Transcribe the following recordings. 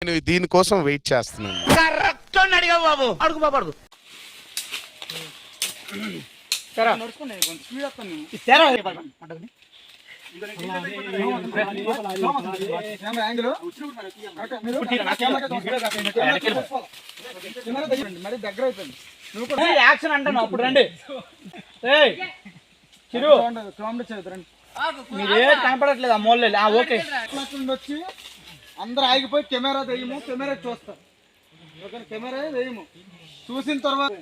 నేను దీనికోసం వెయిట్ చేస్తున్నాను. కరెక్ట్ అని అడిగావు బాబు. అడుగు బాబు అడుగు. దగ్గర అయిపోయింది. యాక్షన్ అంటాను అప్పుడు రండి. మీరే కనపడట్లేదు ఆ మోల్. ఓకే వచ్చి అందరు ఆగిపోయి కెమెరా వేయము, కెమెరా చూస్తారు. కెమెరా వేయము, చూసిన తర్వాత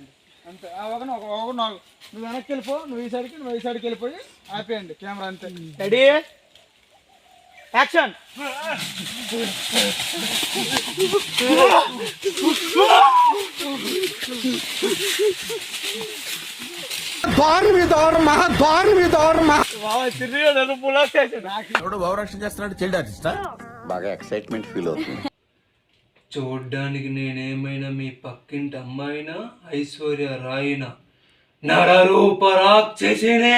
అంతే. నువ్వు వెనక్కి వెళ్ళిపో, నువ్వు ఈ సైడ్కి వెళ్ళిపోయి ఆపేయండి కెమెరా. అంతే. Ready, action. చేస్తున్నాడు చైల్డ్ ఆర్టిస్టా? బాగా ఎక్సైట్మెంట్ ఫీల్ అవుతుంది. చూడ్డానికి నేనేమైనా మీ పక్కింటి అమ్మాయినా ఐశ్వర్య రాయినా నరరూప రాక్షసినే.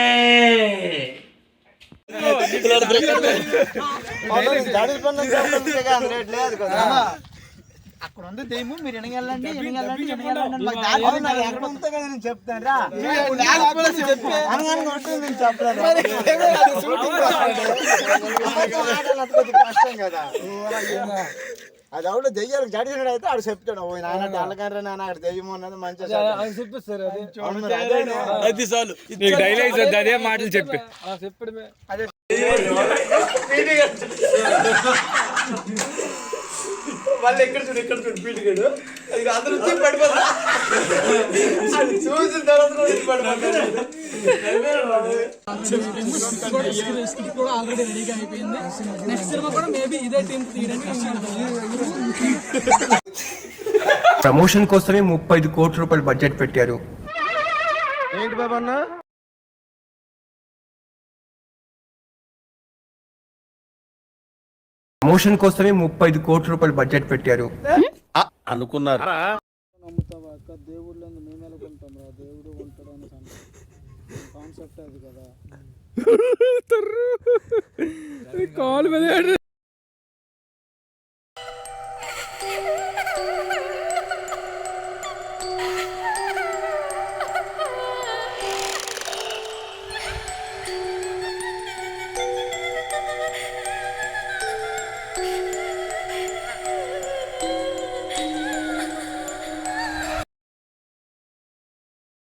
అక్కడ ఉంది దెయ్యము, మీరు వెనగెళ్ళండి చెప్తాను రా. కష్టం కదా. అది అవును దెయ్యాలకు జడిసినాడు అయితే ఆడు చెప్తాడు. నాన్న అల్లగారు నాన్న అక్కడ దెయ్యము అన్నది మంచిగా చెప్పిస్తారు. అది చాలు, డైలాగ్స్ అదే మాటలు చెప్పి చెప్పడమే. వాళ్ళు ఎక్కడ చూడు పీటిగాడు అందరూ పడిపోతారు. చూసిన తర్వాత ప్రమోషన్ కోసమే 35 కోట్ల రూపాయలు బడ్జెట్ పెట్టారు. ఏంటి బాబా అన్న? ప్రమోషన్ కోసమే 35 కోట్ల రూపాయలు బడ్జెట్ పెట్టారు అనుకున్నారు. నమ్ముతావా అక్క? దేవుళ్ళు మేము ఎలా కొంటాం రా? దేవుడు ఉంటాడని కాన్సెప్ట్ అది కదా. కాలు మీద